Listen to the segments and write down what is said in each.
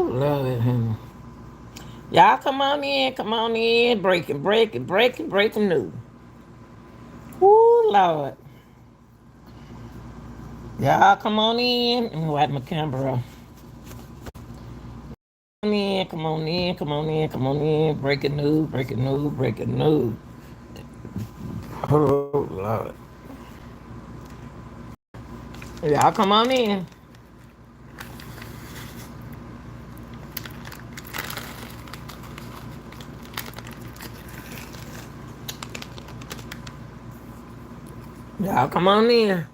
love it, honey. Y'all come on in, breaking news. Ooh, Lord. Y'all come on in. Let me wipe my camera. Come on in. Breaking news, breaking news. Oh, Lord. Y'all come on in. Y'all come on in.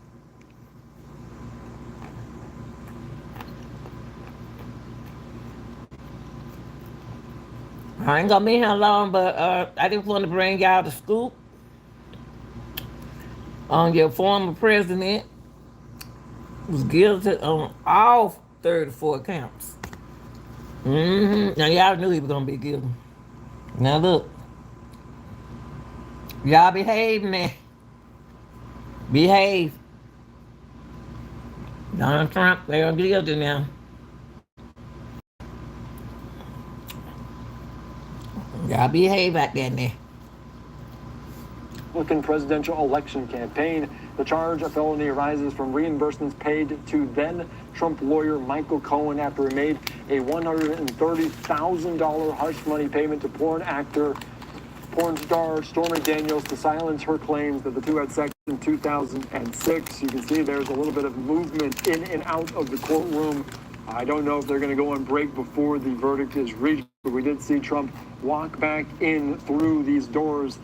I ain't gonna be here long, but I just want to bring y'all the scoop on your former president was guilty on all 34 counts. Now y'all knew he was gonna be guilty. Now look, y'all behave now. Behave. Donald Trump, they're guilty now. Y'all behave out there now. Republican presidential election campaign. The charge of felony arises from reimbursements paid to then Trump lawyer Michael Cohen after he made a $130,000 hush money payment to porn star Stormy Daniels to silence her claims that the two had sex in 2006. You can see there's a little bit of movement in and out of the courtroom. I don't know if they're going to go on break before the verdict is reached, but we did see Trump walk back in through these doors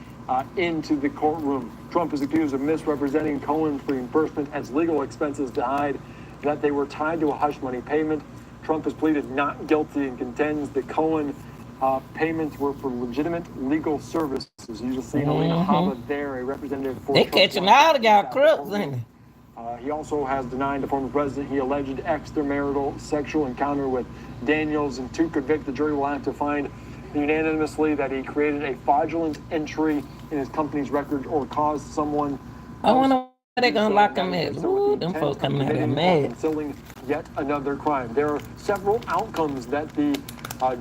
into the courtroom. Trump is accused of misrepresenting Cohen's reimbursement as legal expenses to hide that they were tied to a hush money payment. Trump has pleaded not guilty and contends that Cohen payments were for legitimate legal services. You just seen Alina Habba there, a representative for They Trump. catching all of y'all crooks, ain't they? He also has denied the former president he alleged extramarital sexual encounter with Daniels, and to convict, the jury will have to find unanimously that he created a fraudulent entry in his company's records or caused someone. I wonder why they gonna lock him in. Ooh, them folks coming out there mad. Concealing yet another crime. There are several outcomes that the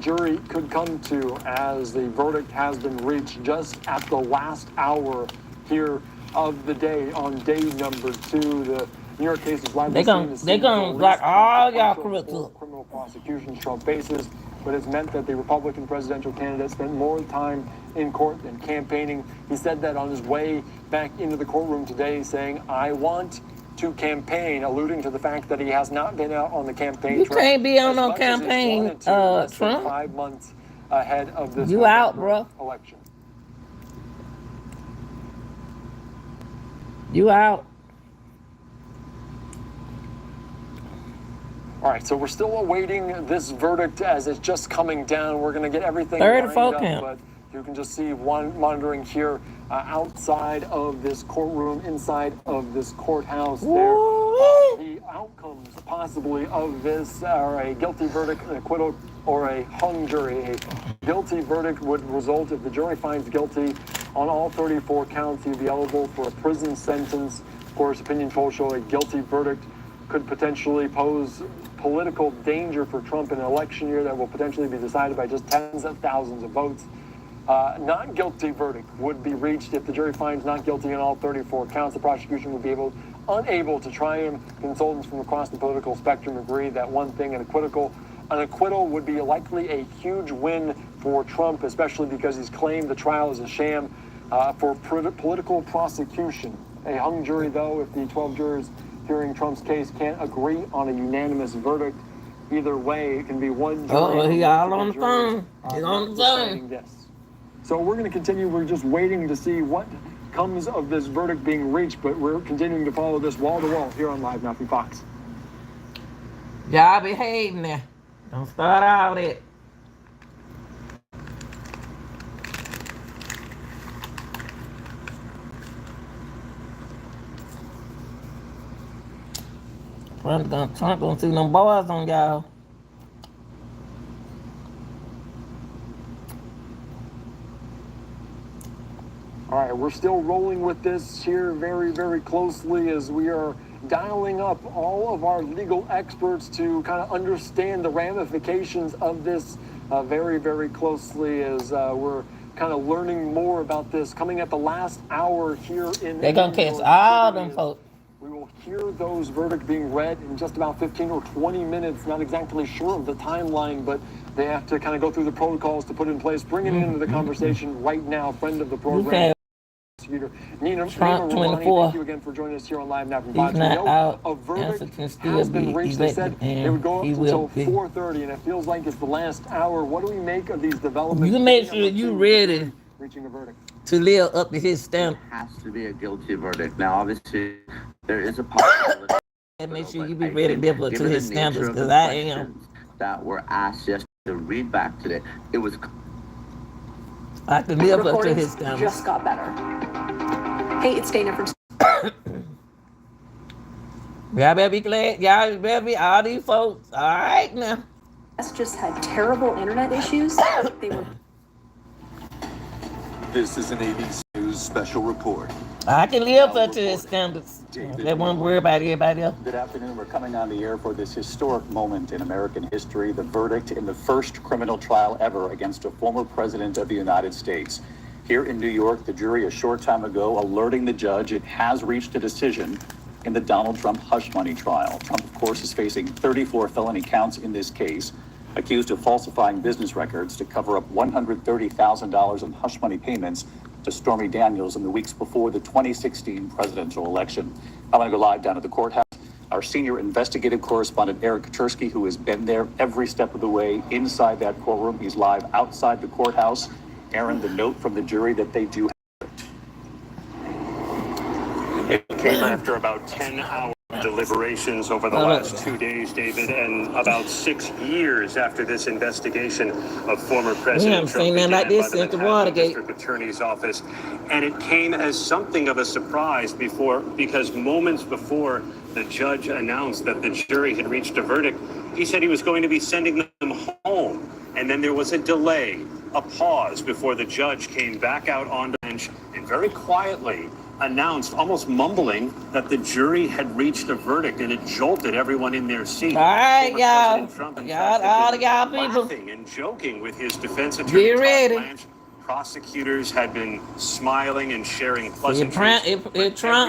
jury could come to as the verdict has been reached just at the last hour here of the day on day number 2. The New York case is widely seen as They gonna lock all y'all crooks up. criminal prosecution Trump faces, but it's meant that the Republican presidential candidate spent more time in court than campaigning. He said that on his way back into the courtroom today, saying, "I want to campaign," alluding to the fact that he has not been out on the campaign You trail can't be on as no much as he's campaign, wanted to, less than Trump. 5 months ahead of this You out, November bro. election. You out. All right, so we're still awaiting this verdict as it's just coming down. We're going to get everything 34 lined up, count. but you can just see one monitoring here outside of this courtroom, inside of this courthouse there. The outcomes possibly of this are a guilty verdict, an acquittal, or a hung jury. A guilty verdict would result if the jury finds guilty on all 34 counts. He'd be eligible for a prison sentence. Of course, opinion polls show a guilty verdict could potentially pose political danger for Trump in an election year that will potentially be decided by just tens of thousands of votes. Not guilty verdict would be reached if the jury finds not guilty on all 34 counts. The prosecution would be unable to try him. Consultants from across the political spectrum agree that one thing, an acquittal would be likely a huge win for Trump, especially because he's claimed the trial is a sham for political prosecution. A hung jury, though, if the 12 jurors hearing Trump's case can't agree on a unanimous verdict, either way, it can be one jury. Oh, he all on the phone. He's on the phone. This. So we're going to continue. We're just waiting to see what comes of this verdict being reached, but we're continuing to follow this wall to wall here on Live Now from Fox. Y'all behave now. Don't start all that. Trump gonna see them boys on y'all. All right, we're still rolling with this here very, very closely as we are dialing up all of our legal experts to kind of understand the ramifications of this very, very closely as we're kind of learning more about this coming at the last hour here in They're gonna New catch York all City. them folks. We will hear those verdicts being read in just about 15 or 20 minutes. Not exactly sure of the timeline, but they have to kind of go through the protocols to put in place. Bringing into the conversation right now, friend of the program, prosecutor Nina Trump Romani. 24. Thank you again for joining us here on Live Now from He's Fox. We not know out. a verdict Answer can still has been be reached. They said elected, they would go up and he will until be. 4:30, and it feels like it's the last hour. What do we make of these developments? You make sure you ready Reaching a verdict. to live up to his stamp. It has to be a guilty verdict. Now, obviously, there is a possibility. And make sure but you be I ready to think live up to given his the nature standards, of because the I am. questions that were asked yesterday to read back today, it was I can live up to his standards. Just got better. Hey, it's Dana from. Y'all better be glad. Y'all better be all these folks. All right now. Just had terrible internet issues. They were. This is an ABC News special report. I can live up to his standards. They won't worry about everybody else. Good afternoon. We're coming on the air for this historic moment in American history, the verdict in the first criminal trial ever against a former president of the United States. Here in New York, the jury a short time ago alerting the judge it has reached a decision in the Donald Trump hush money trial. Trump, of course, is facing 34 felony counts in this case, accused of falsifying business records to cover up $130,000 in hush money payments to Stormy Daniels in the weeks before the 2016 presidential election. I'm going to go live down at the courthouse. Our senior investigative correspondent, Aaron Katursky, who has been there every step of the way inside that courtroom. He's live outside the courthouse. Aaron, the note from the jury that they do. It came after about 10 hours of deliberations over the last 2 days, David, and about 6 years after this investigation of former President Trump seen nothing like began this by the since the Manhattan Watergate. District Attorney's Office. And it came as something of a surprise because moments before the judge announced that the jury had reached a verdict, he said he was going to be sending them home. And then there was a delay, a pause before the judge came back out on the bench and very quietly announced, almost mumbling, that the jury had reached a verdict, and it jolted everyone in their seat. All right, Former y'all. President Trump, in Y'all, fact, all had of been y'all people. laughing and joking with his defense attorney, Get Todd ready. Blanche. Prosecutors had been smiling and sharing If pleasantries. Trump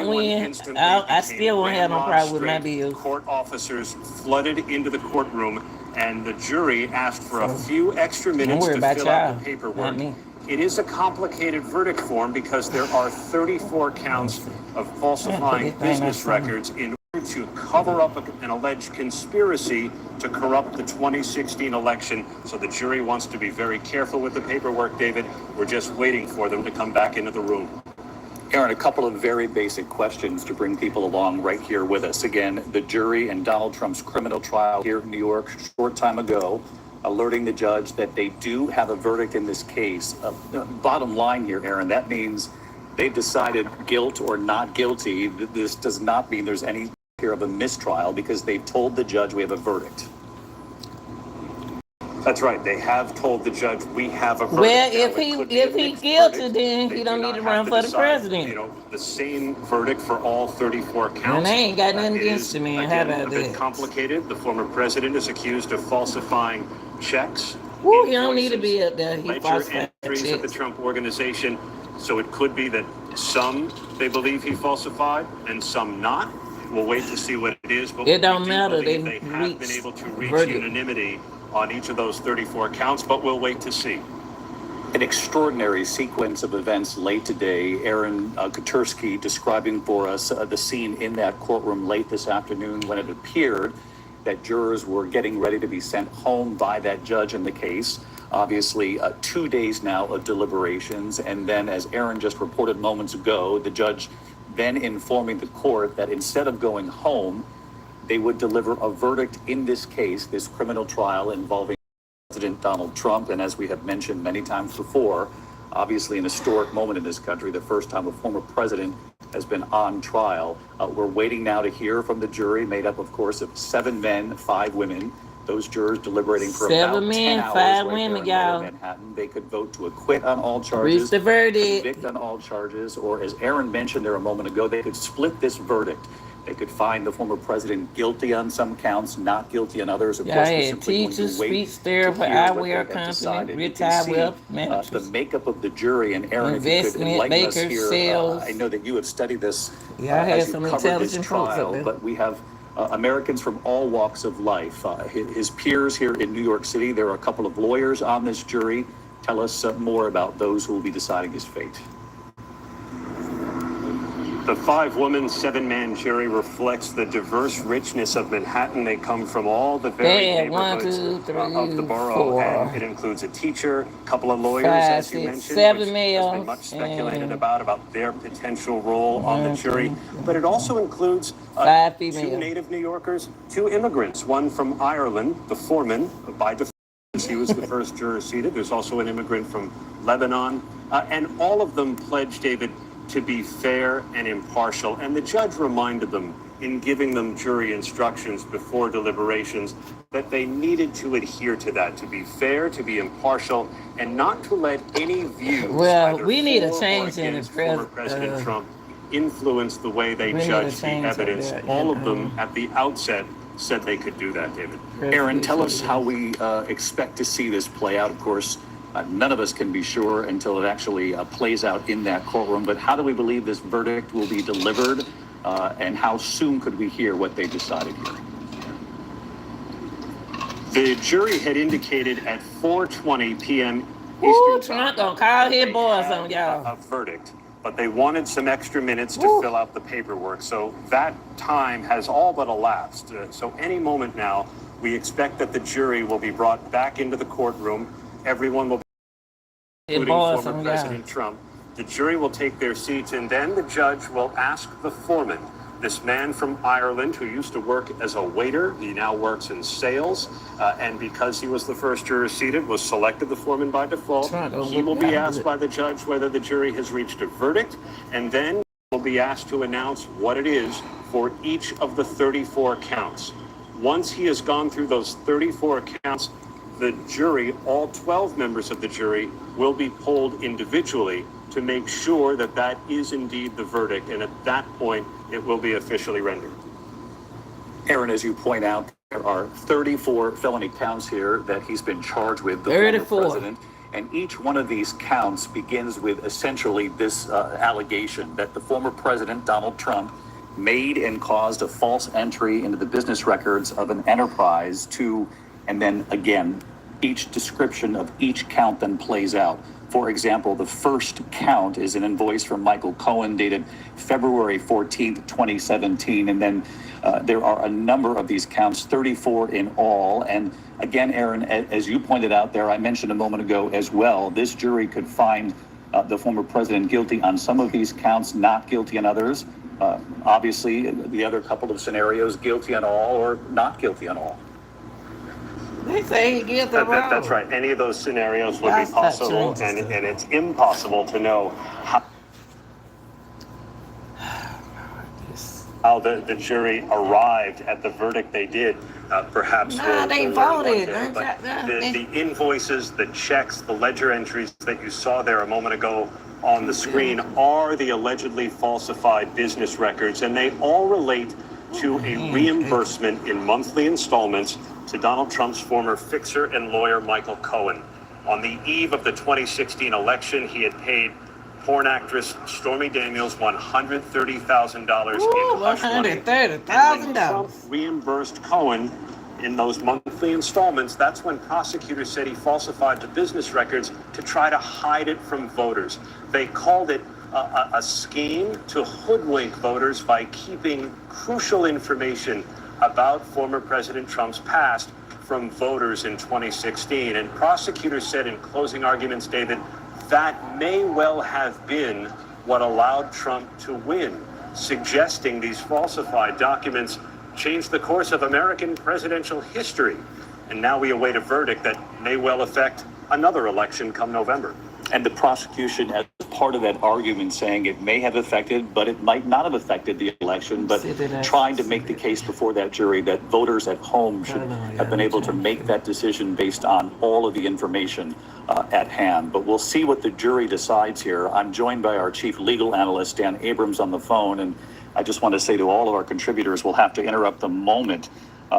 Everyone win, instantly I became still won't have no ramrod problem with my straight. bills. Court officers flooded into the courtroom, and the jury asked for a few extra minutes worry to about fill out y'all, the paperwork. not me. It is a complicated verdict form because there are 34 counts of falsifying business records in order to cover up an alleged conspiracy to corrupt the 2016 election. So the jury wants to be very careful with the paperwork, David. We're just waiting for them to come back into the room. Aaron, a couple of very basic questions to bring people along right here with us. Again, the jury in Donald Trump's criminal trial here in New York, short time ago, alerting the judge that they do have a verdict in this case. Bottom line here, Aaron, that means they've decided guilt or not guilty. This does not mean there's any fear of a mistrial because they've told the judge we have a verdict. That's right. They have told the judge we have a verdict. Well, Now, if it could be a he's mixed guilty, verdict. then They he do don't not need to have run for the decide, president. You know, the same verdict for all 34 counts. And they ain't got nothing It against is, him, man. How again, about a bit that? complicated. The former president is accused of falsifying checks. Woo, he don't need to be invoices, up there. He ledger falsified entries of the checks. Trump organization. So it could be that some they believe he falsified and some not. We'll wait to see what it is. But It don't we do matter. believe They have been reached able to reach verdict. unanimity on each of those 34 counts, but we'll wait to see. An extraordinary sequence of events late today. Aaron Katursky describing for us the scene in that courtroom late this afternoon when it appeared that jurors were getting ready to be sent home by that judge in the case. Obviously, 2 days now of deliberations. And then, as Aaron just reported moments ago, the judge then informing the court that instead of going home, they would deliver a verdict in this case, this criminal trial involving President Donald Trump. And as we have mentioned many times before, obviously an historic moment in this country, the first time a former president has been on trial. We're waiting now to hear from the jury, made up, of course, of 7 men, 5 women. Those jurors deliberating for 7 about 10 men, hours 5 right women, there in Lower y'all. Manhattan. They could vote to acquit on all Reach charges, the verdict. convict on all charges, or as Aaron mentioned there a moment ago, they could split this verdict. They could find the former president guilty on some counts, not guilty on others. Of Yeah, course, I we're had simply going to teachers, wait speech to therapy, hear what eyewear they have company, decided. You can retired see, wealth the managers, makeup of the jury. And Aaron, if you could investment enlighten us makers, here, sales. I know that you have studied this Yeah, I had as you some covered this intelligent folks up trial, there. but we have Americans from all walks of life. His peers here in New York City, there are a couple of lawyers on this jury. Tell us more about those who will be deciding his fate. The 5-woman, 7-man jury reflects the diverse richness of Manhattan. They come from all the varied Bad. 1, neighborhoods 2, 3, of the borough. 4, And it includes a teacher, a couple of lawyers, 5, as you 6, mentioned, 7 which has males, been much speculated and about their potential role on the 1, jury. 2, But it also includes 5 2 females. native New Yorkers, 2 immigrants, one from Ireland, the foreman, by default. He was the first juror seated. There's also an immigrant from Lebanon. And all of them pledged, David, to be fair and impartial. And the judge reminded them in giving them jury instructions before deliberations that they needed to adhere to that, to be fair, to be impartial, and not to let any views Well, either we need a for or change in the against former President Trump influence the way they we need a judge the change up evidence. there, All and, of them at the outset said they could do that, David. Aaron, tell us how we expect to see this play out. Of course, none of us can be sure until it actually plays out in that courtroom. But how do we believe this verdict will be delivered? And how soon could we hear what they decided here? The jury had indicated at 4:20 p.m. Ooh, Eastern Trump Time gonna call his they boys had on y'all. a verdict, but they wanted some extra minutes to Ooh. fill out the paperwork. So that time has all but elapsed. So any moment now, we expect that the jury will be brought back into the courtroom. Everyone will be, His including boys former on y'all. President Trump. The jury will take their seats, and then the judge will ask the foreman, this man from Ireland who used to work as a waiter, he now works in sales, and because he was the first juror seated, was selected the foreman by default. He will be asked by the judge whether the jury has reached a verdict, and then will be asked to announce what it is for each of the 34 counts. Once he has gone through those 34 counts, the jury, all 12 members of the jury, will be polled individually to make sure that that is indeed the verdict. And at that point, it will be officially rendered. Aaron, as you point out, there are 34 felony counts here that he's been charged with, the 34. former president. And each one of these counts begins with essentially this allegation that the former president, Donald Trump, made and caused a false entry into the business records of an enterprise to, and then again, each description of each count then plays out. For example, the first count is an invoice from Michael Cohen dated February 14th, 2017. And then there are a number of these counts, 34 in all. And again, Aaron, as you pointed out there, I mentioned a moment ago as well, this jury could find the former president guilty on some of these counts, not guilty on others. Obviously, the other couple of scenarios, guilty on all or not guilty on all. They say he gets the wrong. That's right. Any of those scenarios would That's be not possible, true. and it's impossible to know how the jury arrived at the verdict they did. Perhaps Nah, they we'll learn one voted. day. But the invoices, the checks, the ledger entries that you saw there a moment ago on the screen are the allegedly falsified business records, and they all relate to a reimbursement in monthly installments to Donald Trump's former fixer and lawyer, Michael Cohen. On the eve of the 2016 election, he had paid porn actress Stormy Daniels $130,000 in hush money. And when Trump reimbursed Cohen in those monthly installments, that's when prosecutors said he falsified the business records to try to hide it from voters. They called it a scheme to hoodwink voters by keeping crucial information about former President Trump's past from voters in 2016. And prosecutors said in closing arguments, David, that may well have been what allowed Trump to win, suggesting these falsified documents changed the course of American presidential history. And now we await a verdict that may well affect another election come November. And the prosecution, as part of that argument, saying it may have affected, but it might not have affected the election, but trying to make the case before that jury that voters at home should have been able to make that decision based on all of the information at hand. But we'll see what the jury decides here. I'm joined by our chief legal analyst, Dan Abrams, on the phone. And I just want to say to all of our contributors, we'll have to interrupt the moment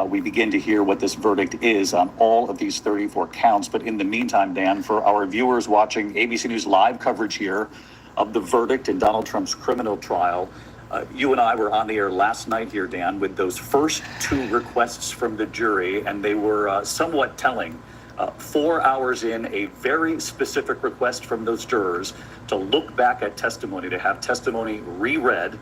we begin to hear what this verdict is on all of these 34 counts. But in the meantime, Dan, for our viewers watching ABC News live coverage here of the verdict in Donald Trump's criminal trial, you and I were on the air last night here, Dan, with those first two requests from the jury, and they were somewhat telling. 4 hours in, a very specific request from those jurors to look back at testimony, to have testimony reread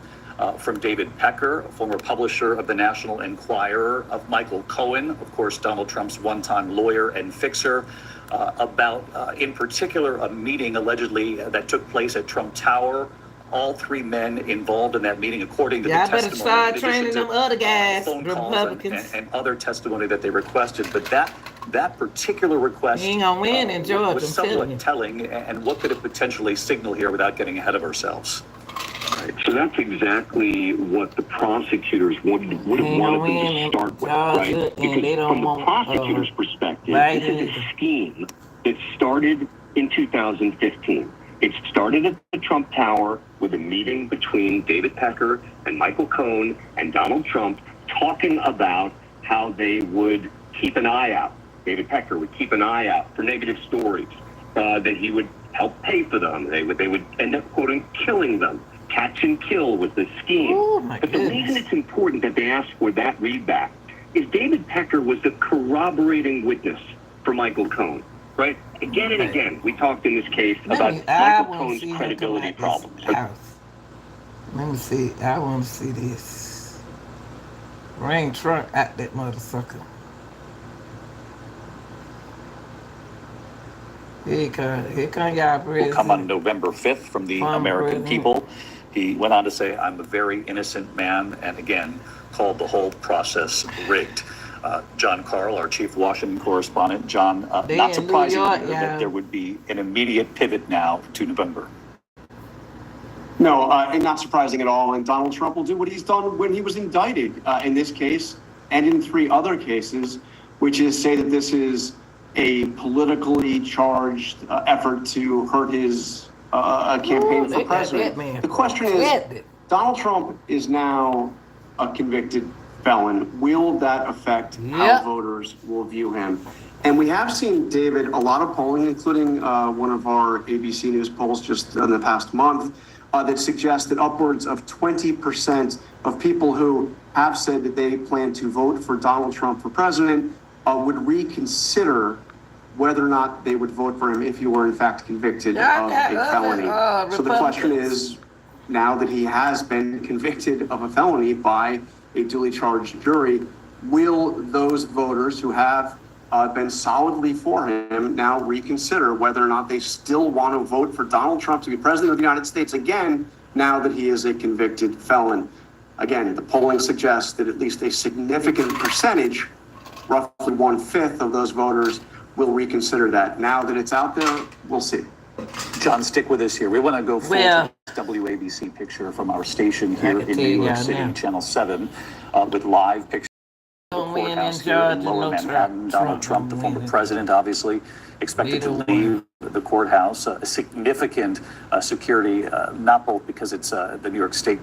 from David Pecker, former publisher of the National Enquirer, of Michael Cohen, of course, Donald Trump's one-time lawyer and fixer, about, in particular, a meeting allegedly that took place at Trump Tower. All three men involved in that meeting, according to the testimony. Better start training them other guys, phone calls Republicans. and other testimony that they requested. But that particular request He ain't gonna win in Georgia, was I'm telling somewhat you. telling. And what could it potentially signal here without getting ahead of ourselves? Right. So that's exactly what the prosecutors would have wanted them to start with, right? Because from the prosecutor's perspective, this is a scheme that started in 2015. It started at the Trump Tower with a meeting between David Pecker and Michael Cohen and Donald Trump talking about how they would keep an eye out. David Pecker would keep an eye out for negative stories, that he would help pay for them. They would end up, quoting, killing them. Catch and kill was the scheme. Oh, my but the goodness. reason it's important that they ask for that readback is David Pecker was the corroborating witness for Michael Cohen. Right? Again and again, we talked in this case about Michael Cohen's credibility problems. Let me see. I want to see this. Bring Trump at that motherfucker. Here come y'all president. Will come on November 5th from the Former American president. people. He went on to say, "I'm a very innocent man," and again, called the whole process rigged. John Carl, our chief Washington correspondent. John, They not in surprising New York, here yeah. that there would be an immediate pivot now to November. No, and not surprising at all. And Donald Trump will do what he's done when he was indicted in this case and in 3 other cases, which is say that this is a politically charged effort to hurt his campaign They for got that president. man The question is, protected. Donald Trump is now a convicted felon. Will that affect Yep. how voters will view him? And we have seen, David, a lot of polling, including one of our ABC News polls just in the past month, that suggests that upwards of 20% of people who have said that they plan to vote for Donald Trump for president would reconsider whether or not they would vote for him if he were in fact convicted Yeah, of yeah, a felony. So the question Republicans. is, now that he has been convicted of a felony by a duly charged jury, will those voters who have been solidly for him now reconsider whether or not they still want to vote for Donald Trump to be president of the United States again, now that he is a convicted felon? Again, the polling suggests that at least a significant percentage, roughly 1/5 of those voters, will reconsider that. Now that it's out there, we'll see. John, stick with us here. We want to go full Well- to WABC picture from our station I here can in tell New York y'all City, now. Channel 7, with live pictures. Don't The win in courthouse here Georgia, in Lower no Manhattan. Donald Trump, the don't former win. president, obviously expected to Neither leave the courthouse. A significant security, not both because it's the New York State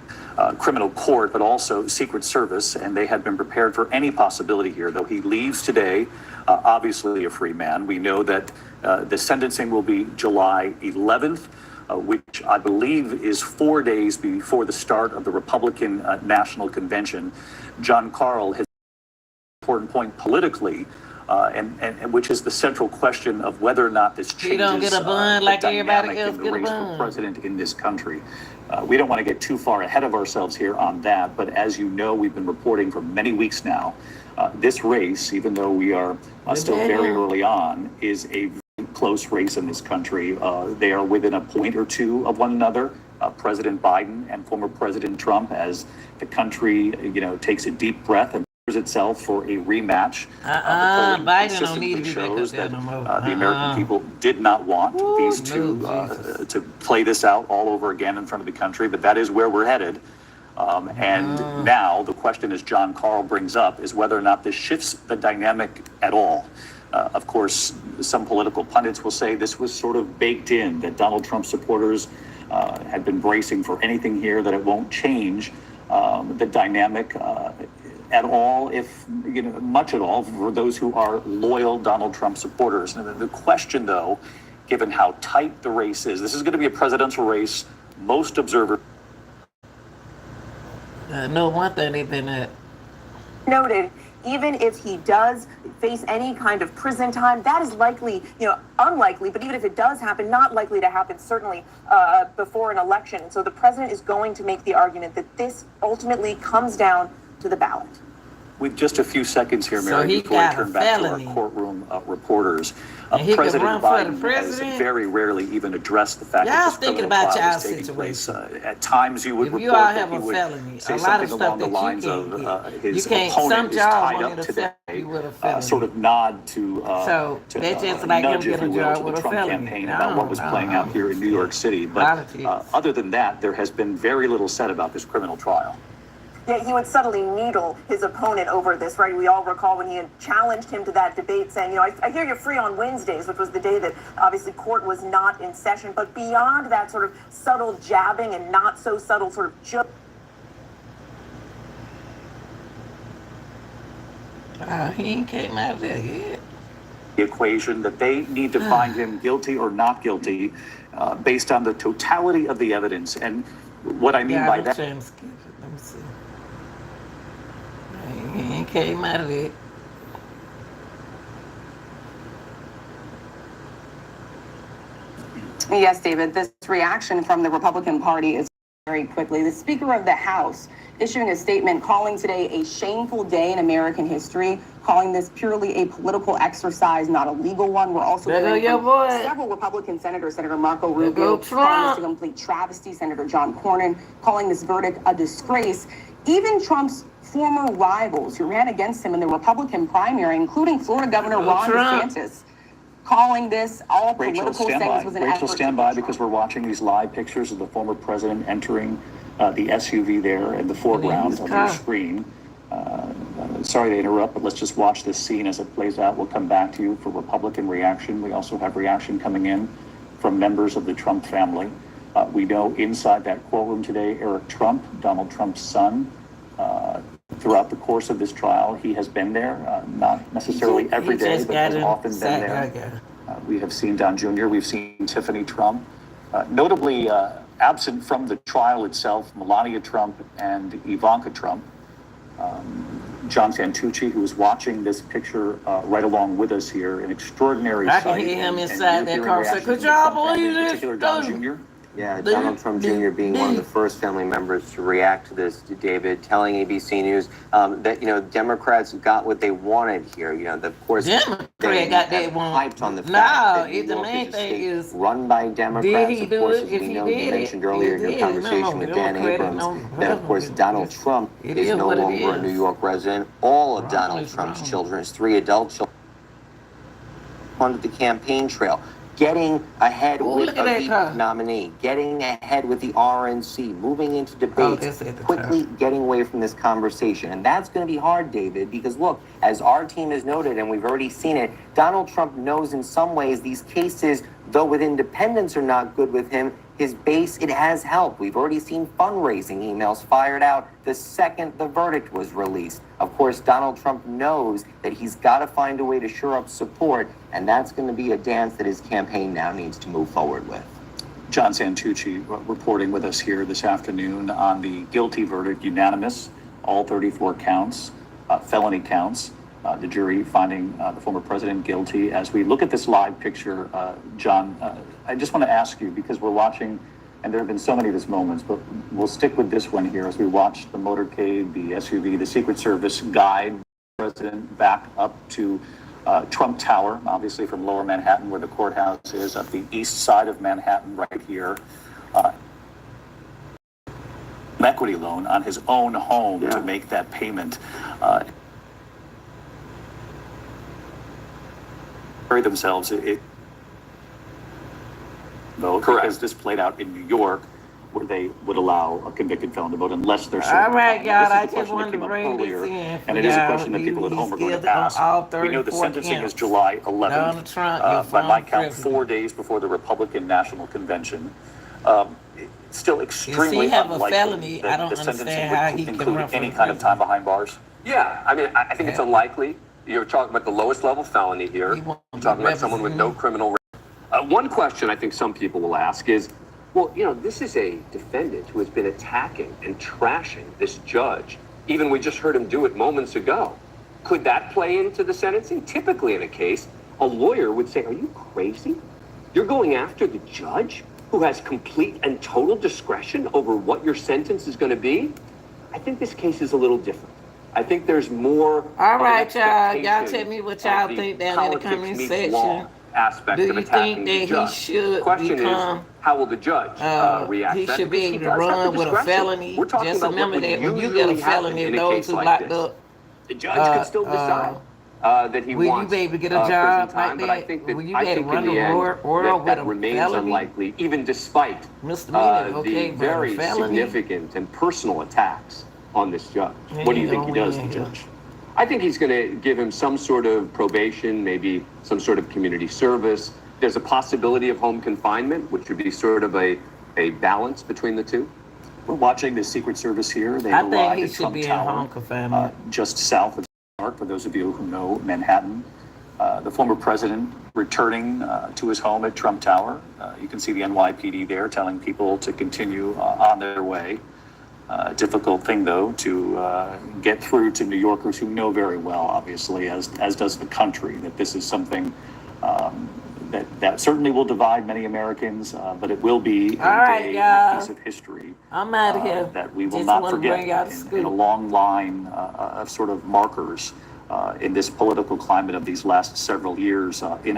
criminal court, but also Secret Service, and they had been prepared for any possibility here. Though he leaves today, obviously a free man. We know that the sentencing will be July 11th. Which I believe is 4 days before the start of the Republican National Convention. John Carl has an important point politically, and which is the central question of whether or not this changes He don't get a bun the like everybody dynamic else in the get a race bun. for president in this country. We don't want to get too far ahead of ourselves here on that, but as you know, we've been reporting for many weeks now, this race, even though we are still very early on, is a very close race in this country. They are within a point or two of one another. President Biden and former President Trump, as the country, takes a deep breath and prepares itself for a rematch. The polling Biden don't need to consistently be back shows up there that no more. the American people did not want these two Jesus. to play this out all over again in front of the country, but that is where we're headed. And now the question, as John Carl brings up, is whether or not this shifts the dynamic at all. Of course, some political pundits will say this was sort of baked in, that Donald Trump supporters had been bracing for anything here, that it won't change the dynamic at all, if much at all, for those who are loyal Donald Trump supporters. And the question, though, given how tight the race is, this is going to be a presidential race. Most observers know one thing they've been noted. Even if he does face any kind of prison time, that is likely, unlikely, but even if it does happen, not likely to happen, certainly before an election. And so the president is going to make the argument that this ultimately comes down to the ballot. With just a few seconds here, Mary, before I turn back to our courtroom reporters, President Biden has very rarely even addressed the fact that this criminal trial is taking place. At times, you would report that he would say something along the lines of his opponent is tied up today, sort of nod to nudge, if you will, to the Trump campaign about what was playing out here in New York City. But other than that, there has been very little said about this criminal trial. Yeah, he would subtly needle his opponent over this, right? We all recall when he had challenged him to that debate saying, I hear you're free on Wednesdays, which was the day that obviously court was not in session. But beyond that sort of subtle jabbing and not so subtle sort of joke. He came out of there yet. The equation that they need to find him guilty or not guilty based on the totality of the evidence. And what I mean by that. Let me see. He came out of it. Yes, David, this reaction from the Republican Party is very quickly. The Speaker of the House issuing a statement calling today a shameful day in American history, calling this purely a political exercise, not a legal one. We're also hearing from several Republican senators, Senator Marco Rubio, calling this a complete travesty, Senator John Cornyn, calling this verdict a disgrace. Even Trump's former rivals who ran against him in the Republican primary, including Florida Governor Ron DeSantis, calling this all political things was an effort. Rachel, stand by because we're watching these live pictures of the former president entering the SUV there in the foreground of your screen. Sorry to interrupt, but let's just watch this scene as it plays out. We'll come back to you for Republican reaction. We also have reaction coming in from members of the Trump family. We know inside that courtroom today, Eric Trump, Donald Trump's son, throughout the course of this trial, he has been there, not necessarily every day, but has often been there. We have seen Don Jr., we've seen Tiffany Trump. Notably absent from the trial itself, Melania Trump and Ivanka Trump. John Santucci, who is watching this picture right along with us here, an extraordinary sight. I can hear him inside that car. Could y'all believe this? Particular Don Jr. Yeah, Donald Trump Jr. being one of the first family members to react to this, David, telling ABC News that, Democrats got what they wanted here. Of course, Democrats got they want. Hyped on the fact that New the York main is a thing state is, run by Democrats. Did he of do course, it? as If we he know, did you it, mentioned earlier in your conversation with Dan Abrams that, of course, Donald Trump is no longer a New York resident. All of Donald Trump's children, his 3 adult children, funded the campaign trail. Getting ahead with a VP nominee, getting ahead with the RNC, moving into debates, quickly getting away from this conversation. And that's going to be hard, David, because look, as our team has noted, and we've already seen it, Donald Trump knows in some ways these cases, though with independents are not good with him, his base, it has helped. We've already seen fundraising emails fired out the second the verdict was released. Of course, Donald Trump knows that he's got to find a way to shore up support, and that's going to be a dance that his campaign now needs to move forward with. John Santucci reporting with us here this afternoon on the guilty verdict, unanimous, all 34 counts, felony counts. The jury finding the former president guilty. As we look at this live picture, John, I just want to ask you, because we're watching, and there have been so many of these moments, but we'll stick with this one here as we watch the motorcade, the SUV, the Secret Service guide the president back up to Trump Tower, obviously from Lower Manhattan, where the courthouse is, up the east side of Manhattan right here. An equity loan on his own home to make that payment. Themselves vote, because this played out in New York, where they would allow a convicted felon to vote unless they're certain. All right, God, I just wanted to bring this in. And it is a question that people at home are going to ask. We know the sentencing is July 11th. By my count, 4 days before the Republican National Convention. still extremely have a unlikely felony, that I don't the sentencing understand would how he can include run for any kind of president. time behind bars. Yeah, I mean, I think it's unlikely. You're talking about the lowest level felony here. He won't You're talking be about someone with no criminal record. One question I think some people will ask is, well, you know, this is a defendant who has been attacking and trashing this judge. Even we just heard him do it moments ago. Could that play into the sentencing? Typically in a case, a lawyer would say, are you crazy? You're going after the judge who has complete and total discretion over what your sentence is going to be? I think this case is a little different. I think there's more. All right, y'all. Y'all tell me what y'all think down in the comment section. Aspect Do of you attacking think the that he judge. should Question become? is, how will the judge react? He to that? should be Because able to does have run the with a discretion. felony. We're talking Just about what remember would that when you usually get a happen felony, in a those case who like locked this. up. The judge could still decide that he Will you wants be able to get a prison job time, like but I that? think that Will you I be able think to in run the the end world with that a remains felony? unlikely, even despite Misdemeanor, okay, the but a very felony? significant and personal attacks on this judge. He What do you ain't think he gonna does, win the here. judge? I think he's going to give him some sort of probation, maybe some sort of community service. There's a possibility of home confinement, which would be sort of a balance between the two. We're watching the Secret Service here. They I think arrived he at should Trump be in Tower, home confinement. just south of New York, for those of you who know Manhattan. The former president returning to his home at Trump Tower. You can see the NYPD there telling people to continue on their way. Difficult thing, though, to get through to New Yorkers who know very well, obviously, as does the country, that this is something that certainly will divide many Americans, but it will be a day, a piece of history I'm out of here. that we will Just not wanna forget bring out the in scoop. a long line of sort of markers in this political climate of these last several years in our